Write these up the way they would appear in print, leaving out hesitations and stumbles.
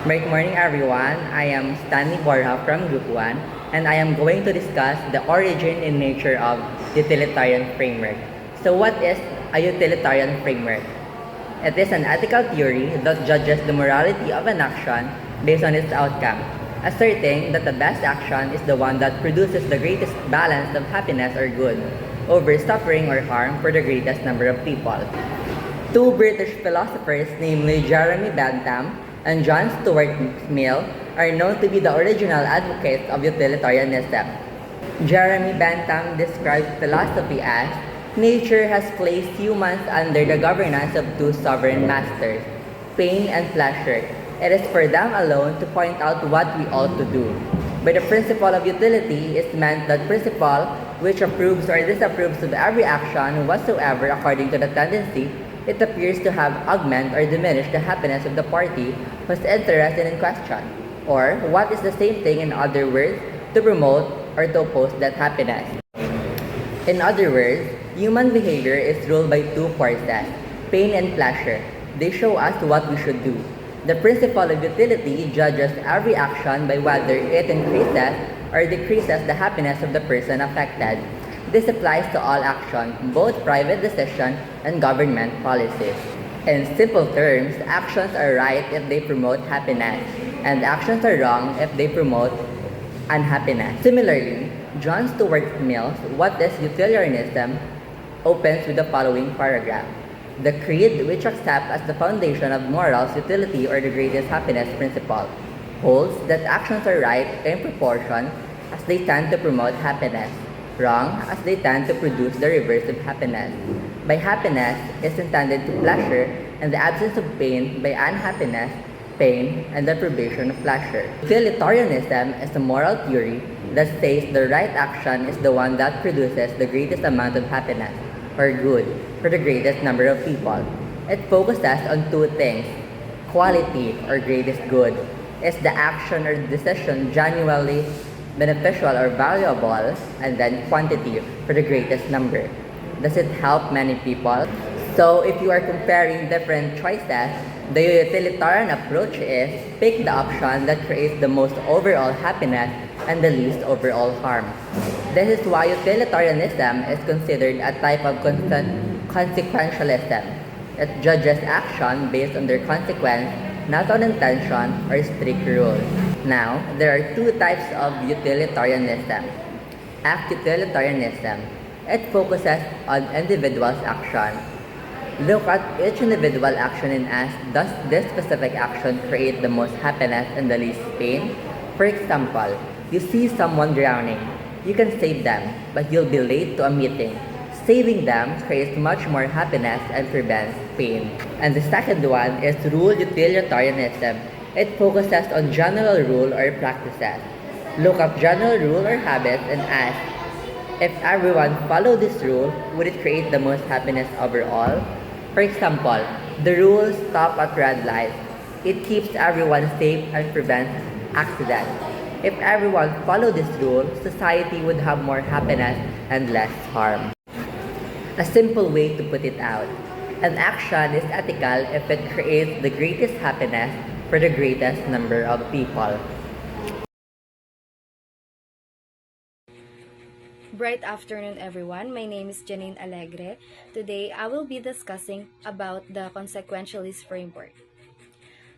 Great morning, everyone. I am Stanley Borja from Group 1, and I am going to discuss the origin and nature of utilitarian framework. So what is a utilitarian framework? It is an ethical theory that judges the morality of an action based on its outcome, asserting that the best action is the one that produces the greatest balance of happiness or good over suffering or harm for the greatest number of people. Two British philosophers, namely Jeremy Bentham and John Stuart Mill, are known to be the original advocates of utilitarianism. Jeremy Bentham describes philosophy as nature has placed humans under the governance of two sovereign masters, pain and pleasure. It is for them alone to point out what we ought to do. By the principle of utility is meant that principle which approves or disapproves of every action whatsoever according to the tendency it appears to have augment or diminish the happiness of the party whose interest is in question, or what is the same thing in other words, to promote or to oppose that happiness. In other words, human behavior is ruled by two forces, pain and pleasure. They show us what we should do. The principle of utility judges every action by whether it increases or decreases the happiness of the person affected. This applies to all action, both private decision and government policies. In simple terms, actions are right if they promote happiness, and actions are wrong if they promote unhappiness. Similarly, John Stuart Mill's What is Utilitarianism opens with the following paragraph. The creed, which accepts as the foundation of morals utility or the greatest happiness principle, holds that actions are right in proportion as they tend to promote happiness, wrong as they tend to produce the reverse of happiness. By happiness is intended to pleasure, and the absence of pain by unhappiness, pain, and deprivation of pleasure. Utilitarianism is a moral theory that says the right action is the one that produces the greatest amount of happiness, or good, for the greatest number of people. It focuses on two things. Quality, or greatest good, is the action or decision genuinely beneficial or valuable, and then quantity for the greatest number. Does it help many people? So if you are comparing different choices, the utilitarian approach is pick the option that creates the most overall happiness and the least overall harm. This is why utilitarianism is considered a type of consequentialism. It judges action based on their consequence, not on intention or strict rules. Now, there are two types of utilitarianism. Act utilitarianism. It focuses on individual's action. Look at each individual action and ask, does this specific action create the most happiness and the least pain? For example, you see someone drowning. You can save them, but you'll be late to a meeting. Saving them creates much more happiness and prevents pain. And the second one is rule utilitarianism. It focuses on general rule or practices. Look up general rule or habits and ask, if everyone followed this rule, would it create the most happiness overall? For example, the rule stop at red lights. It keeps everyone safe and prevents accidents. If everyone followed this rule, society would have more happiness and less harm. A simple way to put it out. An action is ethical if it creates the greatest happiness for the greatest number of people. Bright afternoon, everyone. My name is Janine Alegre. Today, I will be discussing about the consequentialist framework.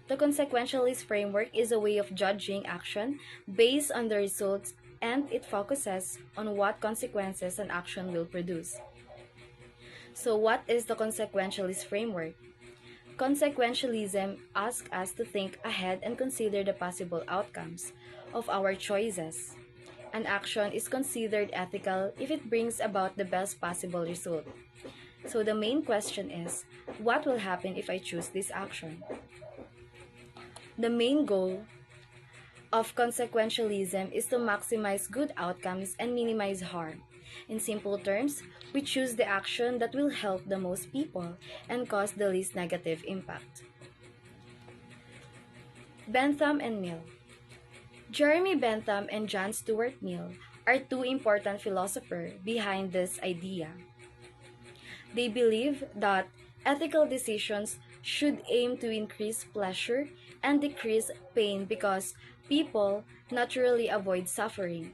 The consequentialist framework is a way of judging action based on the results, and it focuses on what consequences an action will produce. So, what is the consequentialist framework? Consequentialism asks us to think ahead and consider the possible outcomes of our choices. An action is considered ethical if it brings about the best possible result. So the main question is, what will happen if I choose this action? The main goal of consequentialism is to maximize good outcomes and minimize harm. In simple terms, we choose the action that will help the most people and cause the least negative impact. Bentham and Mill. Jeremy Bentham and John Stuart Mill are two important philosophers behind this idea. They believe that ethical decisions should aim to increase pleasure and decrease pain because people naturally avoid suffering.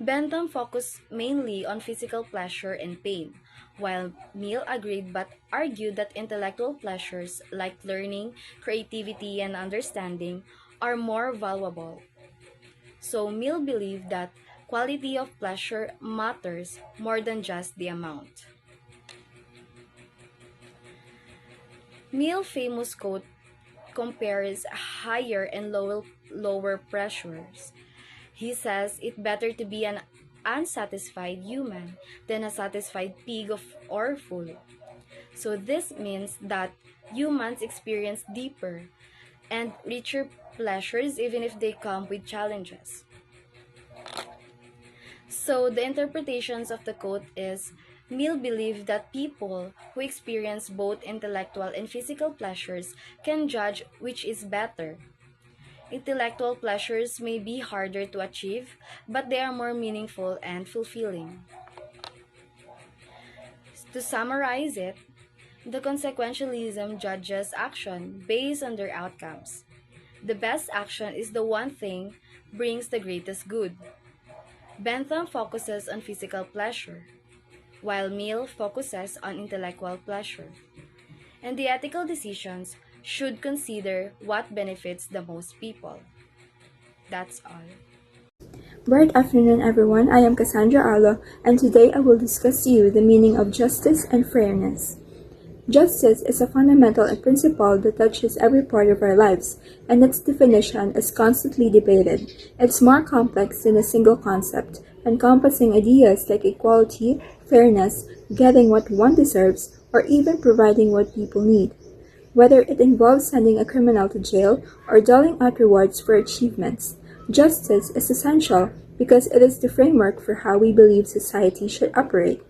Bentham focused mainly on physical pleasure and pain, while Mill agreed but argued that intellectual pleasures like learning, creativity, and understanding are more valuable. So Mill believed that quality of pleasure matters more than just the amount. Mill's famous quote compares higher and lower pressures. He says it better to be an unsatisfied human than a satisfied pig or fool. So this means that humans experience deeper and richer pleasures even if they come with challenges. So the interpretations of the quote is Mill believed that people who experience both intellectual and physical pleasures can judge which is better. Intellectual pleasures may be harder to achieve, but they are more meaningful and fulfilling. To summarize it, the consequentialism judges action based on their outcomes. The best action is the one thing brings the greatest good. Bentham focuses on physical pleasure, while Mill focuses on intellectual pleasure. And the ethical decisions should consider what benefits the most people. That's all. Bright afternoon, everyone. I am Cassandra Arlo, and today I will discuss to you the meaning of justice and fairness. Justice is a fundamental principle that touches every part of our lives, and its definition is constantly debated. It's more complex than a single concept, encompassing ideas like equality, fairness, getting what one deserves, or even providing what people need. Whether it involves sending a criminal to jail or doling out rewards for achievements, justice is essential because it is the framework for how we believe society should operate.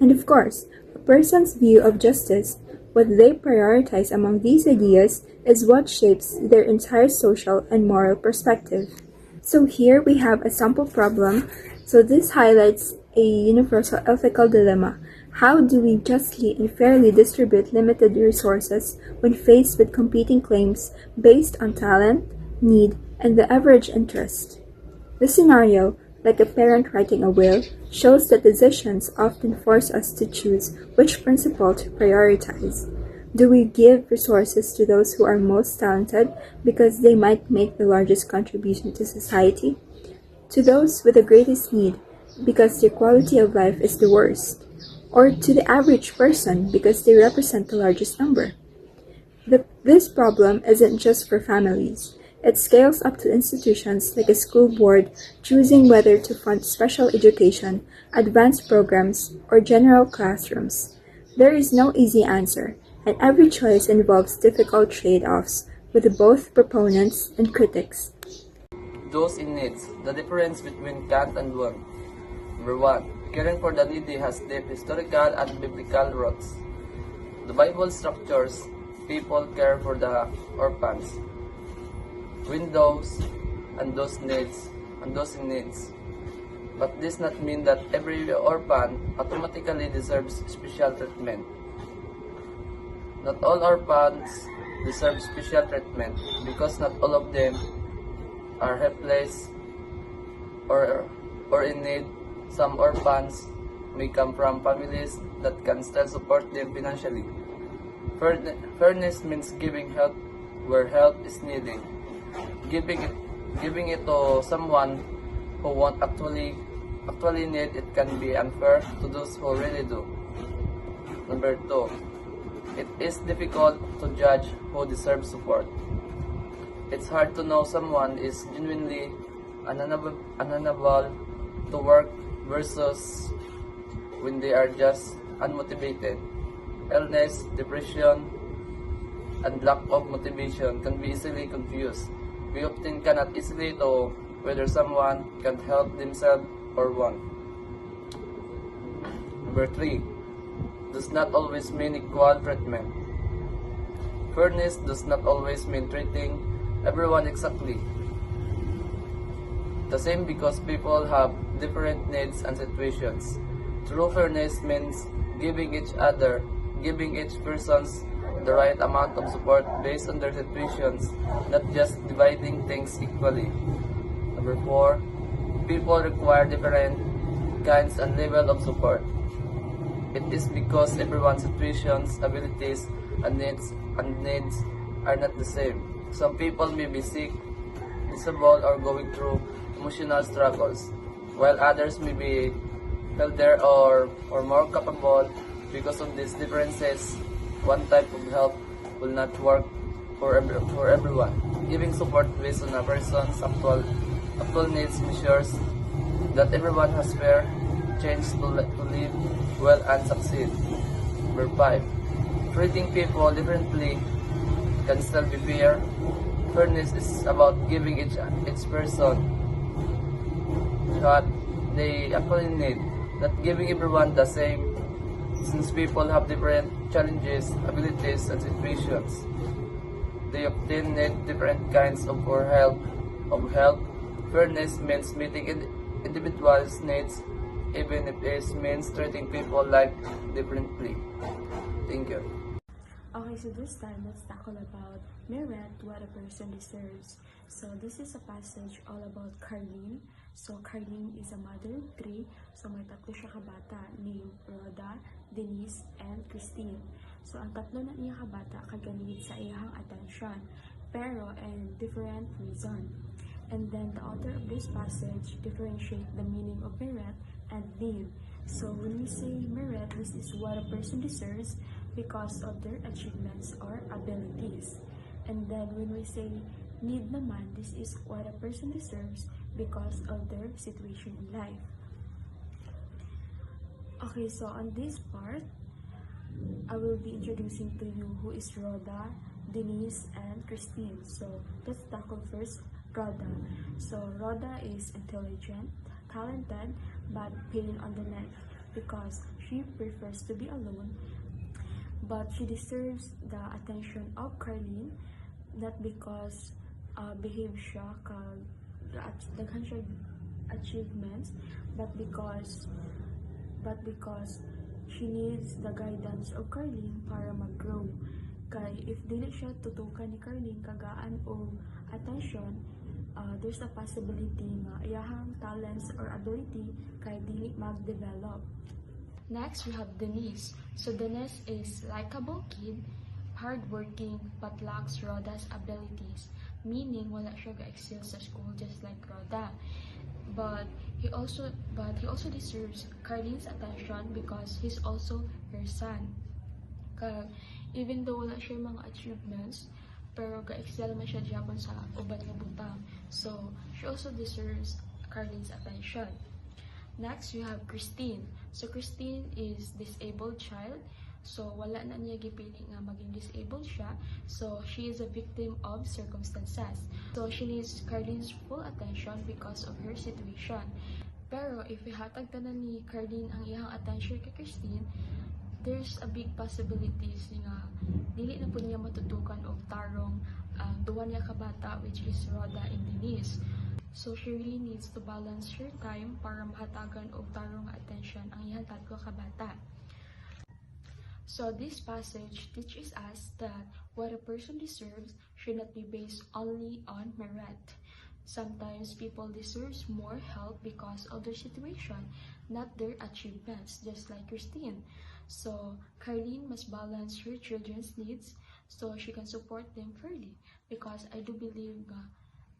And of course, a person's view of justice, what they prioritize among these ideas, is what shapes their entire social and moral perspective. So here we have a sample problem. So this highlights a universal ethical dilemma. How do we justly and fairly distribute limited resources when faced with competing claims based on talent, need, and the average interest? The scenario, like a parent writing a will, shows that decisions often force us to choose which principle to prioritize. Do we give resources to those who are most talented because they might make the largest contribution to society? To those with the greatest need because their quality of life is the worst? Or to the average person because they represent the largest number? This problem isn't just for families. It scales up to institutions like a school board choosing whether to fund special education, advanced programs, or general classrooms. There is no easy answer, and every choice involves difficult trade-offs with both proponents and critics. Those in needs. The difference between can't and won't. Number 1. Caring for the needy has deep historical and biblical roots. The Bible structures people care for the orphans, widows, and those in needs. But this not mean that every orphan automatically deserves special treatment. Not all orphans deserve special treatment because not all of them are helpless or in need. Some orphans may come from families that can still support them financially. Fairness means giving help where help is needed. Giving it to someone who won't actually need it can be unfair to those who really do. Number 2. It is difficult to judge who deserves support. It's hard to know someone is genuinely unable to work versus when they are just unmotivated. Illness, depression, and lack of motivation can be easily confused. We often cannot easily tell whether someone can help themselves or won't. Number 3. Does not always mean equal treatment. Fairness does not always mean treating everyone exactly the same because people have different needs and situations. True fairness means giving each person the right amount of support based on their situations, not just dividing things equally. Number 4, people require different kinds and level of support. It is because everyone's situations, abilities, and needs are not the same. Some people may be sick, disabled, or going through emotional struggles, while others may be healthier or more capable. Because of these differences, one type of help will not work for everyone. Giving support based on a person's actual needs ensures that everyone has fair chance to live well and succeed. Number 5. Treating people differently can still be fair. Fairness is about giving each person what they actually need, not giving everyone the same, since people have different challenges, abilities, and situations. They often need different kinds of help. Fairness means meeting individuals' needs, even if it means treating people like differently. Thank you. Okay, so this time let's tackle about merit, what a person deserves. So this is a passage all about Carlene. So Carlene is a mother of three. So may tatlo siya kabata named Rhoda, Denise, and Christine. So ang tatlo na niya kabata kaganid sa iyang attention, pero and different reason. And then the author of this passage differentiate the meaning of merit and need. So when we say merit, this is what a person deserves because of their achievements or abilities. And then when we say need naman, this is what a person deserves because of their situation in life. Okay, so on this part, I will be introducing to you who is Rhoda, Denise, and Christine. So let's tackle first Rhoda. So Rhoda is intelligent, talented, but pain on the neck because she prefers to be alone. But she deserves the attention of Carlene, not because behave siya daghan siya achievements, but because she needs the guidance of Carlene para mag-grow. Kay if dili siya tutukan ni Carlene kagaan o attention, there's a possibility nga iyahang talents or ability kay dili mag-develop. Next, we have Denise. So Denise is likable kid, hardworking, but lacks Rhoda's abilities. Meaning, wala siya ga-excel sa school just like Rhoda. But he also deserves Carlene's attention because he's also her son. Even though wala siya mga achievements, pero ga-excel man siya Japon sa uban nga butang. So, she also deserves Carlene's attention. Next, we have Christine. So, Christine is disabled child. So, wala na niya gipili nga maging disabled siya. So, she is a victim of circumstances. So, she needs Carlene's full attention because of her situation. Pero, if ihatag tanan ni Carlene ang iyang attention kay Christine, there's a big possibilities nga dili na po niya matutukan og tarong duwa niya kabata, which is Rhoda and Denise. So she really needs to balance her time para mahatagan og tarong attention ang iyang tatlo ka bata. So this passage teaches us that what a person deserves should not be based only on merit. Sometimes people deserves more help because of their situation, not their achievements, just like Christine. So Carlene must balance her children's needs so she can support them fairly, because I do believe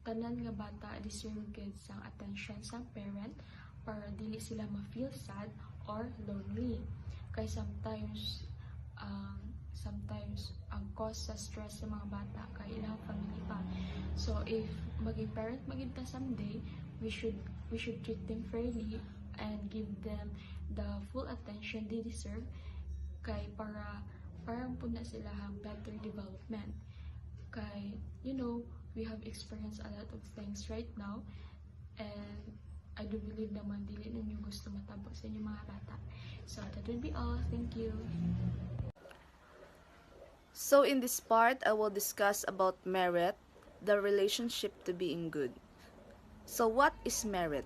tanan nga bata deserve gid sang attention sang parent para dili sila ma-feel sad or lonely. Kay sometimes ang cause sa stress sa mga bata kay ilang family pa. So if maging parent maging ta someday, we should treat them fairly and give them the full attention they deserve kay para parang puna sila hang better development. Kay we have experienced a lot of things right now, and I do believe naman dili ninyo gusto matabang sa inyong mga bata. So that would be all. Thank you. So in this part, I will discuss about merit, the relationship to being good. So what is merit?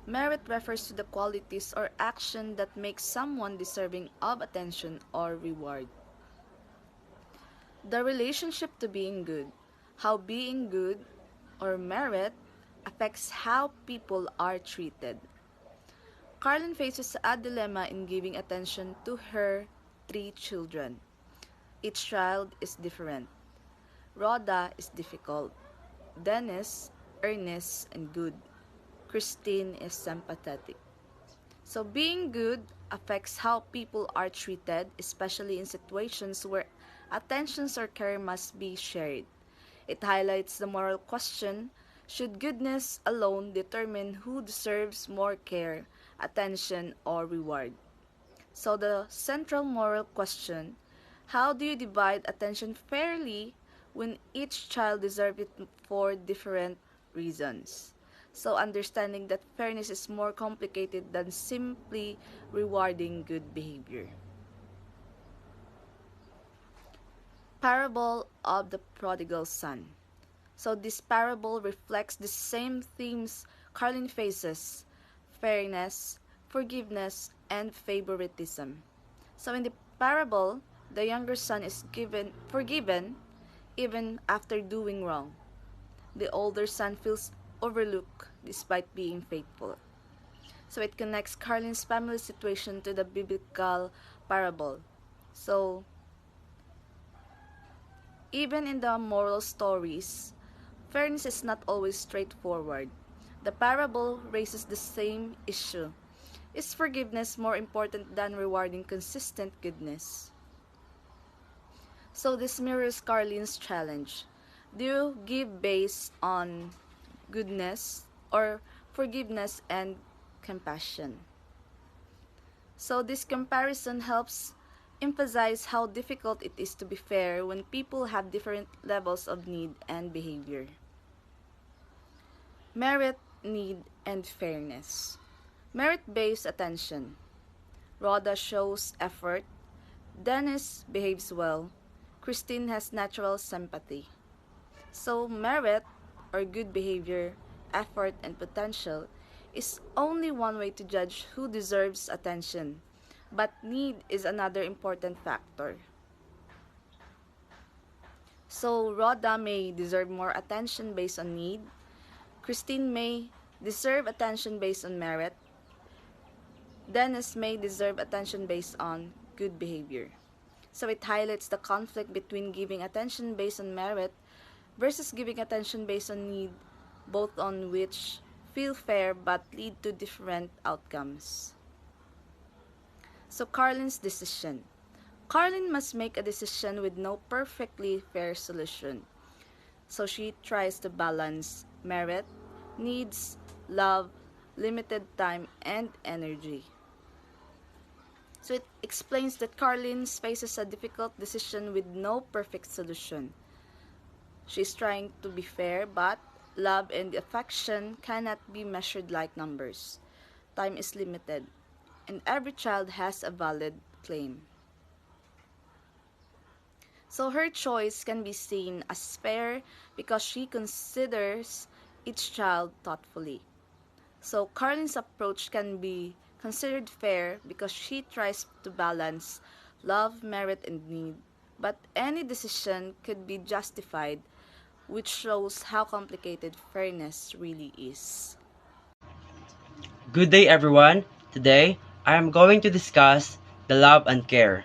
Merit refers to the qualities or action that makes someone deserving of attention or reward. The relationship to being good. How being good or merit affects how people are treated. Carlin faces a dilemma in giving attention to her three children. Each child is different. Rhoda is difficult. Dennis, earnest and good. Christine is sympathetic. So being good affects how people are treated, especially in situations where attentions or care must be shared. It highlights the moral question: should goodness alone determine who deserves more care, attention, or reward? So the central moral question: how do you divide attention fairly when each child deserves it for different reasons? So understanding that fairness is more complicated than simply rewarding good behavior. Parable of the Prodigal Son. So this parable reflects the same themes Carlin faces: fairness, forgiveness, and favoritism. So in the parable, the younger son is given forgiven even after doing wrong. The older son feels overlooked despite being faithful. So it connects Carlin's family situation to the biblical parable. So even in the moral stories, fairness is not always straightforward. The parable raises the same issue. Is forgiveness more important than rewarding consistent goodness? So this mirrors Carlin's challenge. Do you give based on goodness or forgiveness and compassion? So this comparison helps emphasize how difficult it is to be fair when people have different levels of need and behavior. Merit, need, and fairness. Merit-based attention. Rhoda shows effort. Dennis behaves well. Christine has natural sympathy. So merit, or good behavior, effort, and potential, is only one way to judge who deserves attention. But need is another important factor. So Rhoda may deserve more attention based on need. Christine may deserve attention based on merit. Dennis may deserve attention based on good behavior. So it highlights the conflict between giving attention based on merit versus giving attention based on need, both on which feel fair but lead to different outcomes. So Carlin's decision. Carlin must make a decision with no perfectly fair solution. So she tries to balance merit, needs, love, limited time, and energy. So it explains that Carlin faces a difficult decision with no perfect solution. She's trying to be fair, but love and affection cannot be measured like numbers. Time is limited, and every child has a valid claim. So her choice can be seen as fair because she considers each child thoughtfully. So Carlin's approach can be considered fair because she tries to balance love, merit, and need. But any decision could be justified, which shows how complicated fairness really is. Good day, everyone. Today, I am going to discuss the love and care.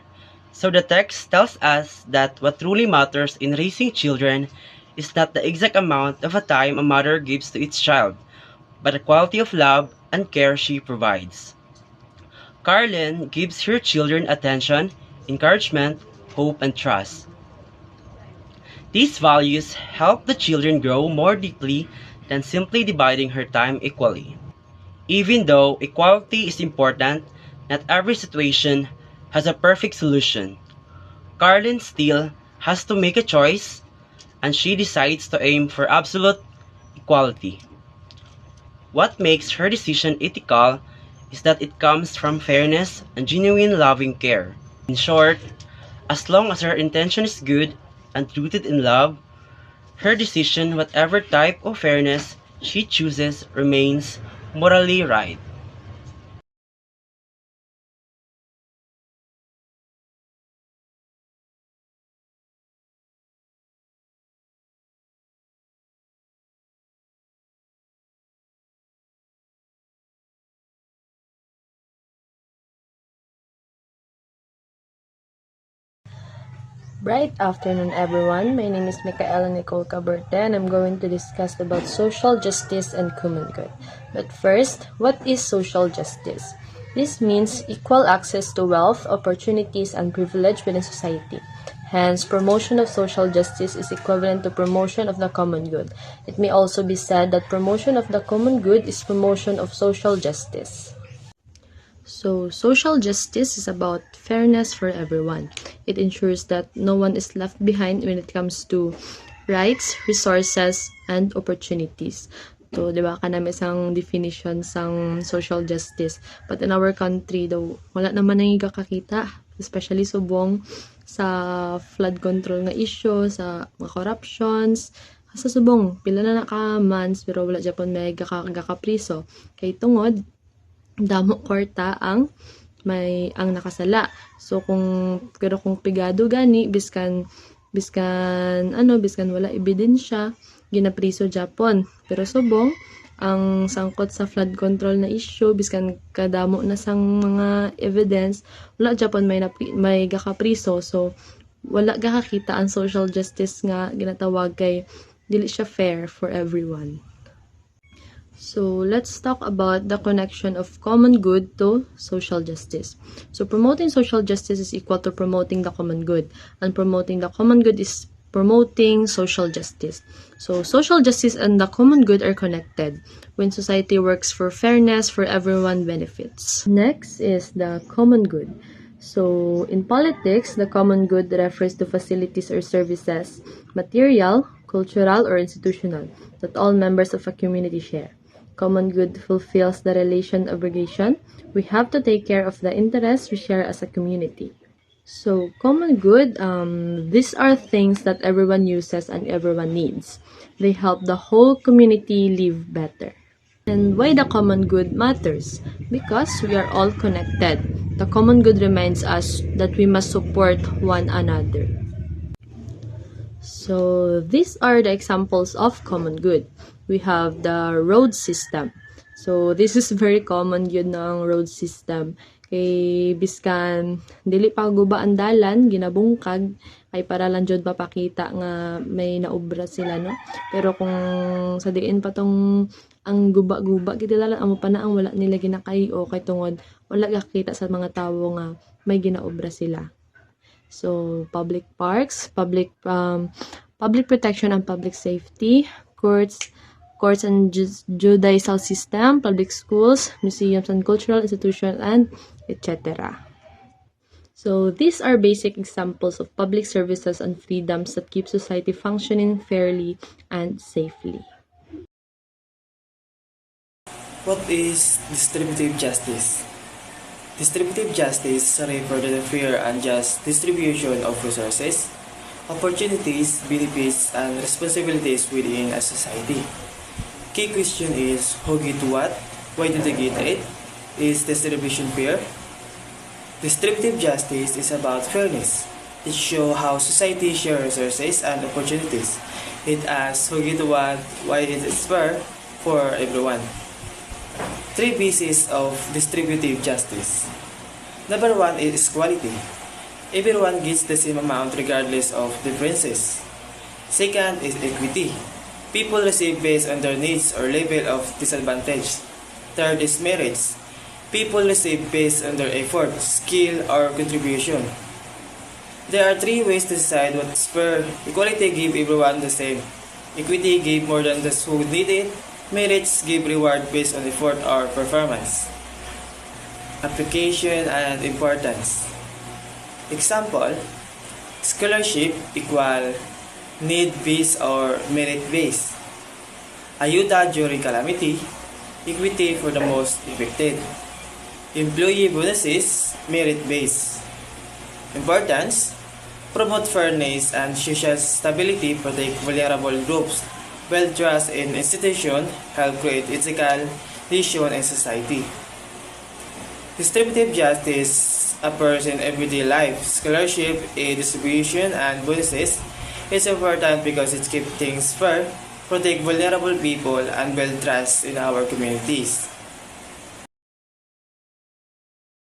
So the text tells us that what truly matters in raising children is not the exact amount of a time a mother gives to each child, but the quality of love and care she provides. Carlin gives her children attention, encouragement, hope, and trust. These values help the children grow more deeply than simply dividing her time equally. Even though equality is important, not every situation has a perfect solution. Carlin still has to make a choice, and she decides to aim for absolute equality. What makes her decision ethical is that it comes from fairness and genuine loving care. In short, as long as her intention is good and rooted in love, her decision, whatever type of fairness she chooses, remains morally right. Bright afternoon, everyone. My name is Micaela Nicole Caberte, and I'm going to discuss about social justice and common good. But first, what is social justice? This means equal access to wealth, opportunities, and privilege within society. Hence, promotion of social justice is equivalent to promotion of the common good. It may also be said that promotion of the common good is promotion of social justice. So, social justice is about fairness for everyone. It ensures that no one is left behind when it comes to rights, resources, and opportunities. So, di ba, kanami isang definition sang social justice. But in our country, though, wala naman nang kakakita. Especially subong sa flood control nga issue, sa mga corruptions. Sa subong, pila na nakamans, pero wala Japan may gakapriso. Kay tungod, damo kwarta ang nakasala. So kung pigado gani biskan wala ebidensya ginapriso Japon. Pero subong ang sangkot sa flood control na issue biskan kadamo na sang mga evidence wala Japon may gakapriso. So wala gakakita ang social justice nga ginatawag kay dili siya fair for everyone. So let's talk about the connection of common good to social justice. So promoting social justice is equal to promoting the common good, and promoting the common good is promoting social justice. So social justice and the common good are connected. When society works for fairness, for everyone benefits. Next is the common good. So in politics, the common good refers to facilities or services, material, cultural, or institutional, that all members of a community share. Common good fulfills the relation obligation. We have to take care of the interests we share as a community. So, common good, these are things that everyone uses and everyone needs. They help the whole community live better. And why the common good matters? Because we are all connected. The common good reminds us that we must support one another. So, these are the examples of common good. We have the road system. So, this is very common yun ng road system. Kay biskan dili pa guba ang dalan ginabungkag ay para lang jud mapakita nga may naobra sila, no. Pero kung sa diin pa tong ang guba-guba gid dalan amo pa na ang wala nila ginakayo kay tungod wala gakita sa mga tawo nga may ginaobra sila. So public parks, public protection and public safety, courts and judicial system, public schools, museums and cultural institutions, and etc. So these are basic examples of public services and freedoms that keep society functioning fairly and safely. What is distributive justice? Distributive justice refers to the fair and just distribution of resources, opportunities, benefits, and responsibilities within a society. Key question is, who get what? Why do they get it? Is distribution fair? Distributive justice is about fairness. It shows how society shares resources and opportunities. It asks who get what, why it is fair for everyone. 3 pieces of distributive justice. Number 1 is equality. Everyone gets the same amount regardless of differences. Second is equity. People receive based on their needs or level of disadvantage. Third is merits. People receive based on their effort, skill, or contribution. There are 3 ways to decide what's fair. Equality gives everyone the same. Equity gives more than those who need it. Merits give reward based on effort or performance. Application and importance. Example, scholarship equal need-based or merit-based. Ayuda during calamity, equity for the most affected. Employee bonuses, merit-based. Importance, promote fairness and social stability, protect vulnerable groups, build trust in institutions, help create ethical decisions in society. Distributive justice appears in everyday life. Scholarship, aid distribution, and bonuses is important because it keeps things fair, protect vulnerable people, and build trust in our communities.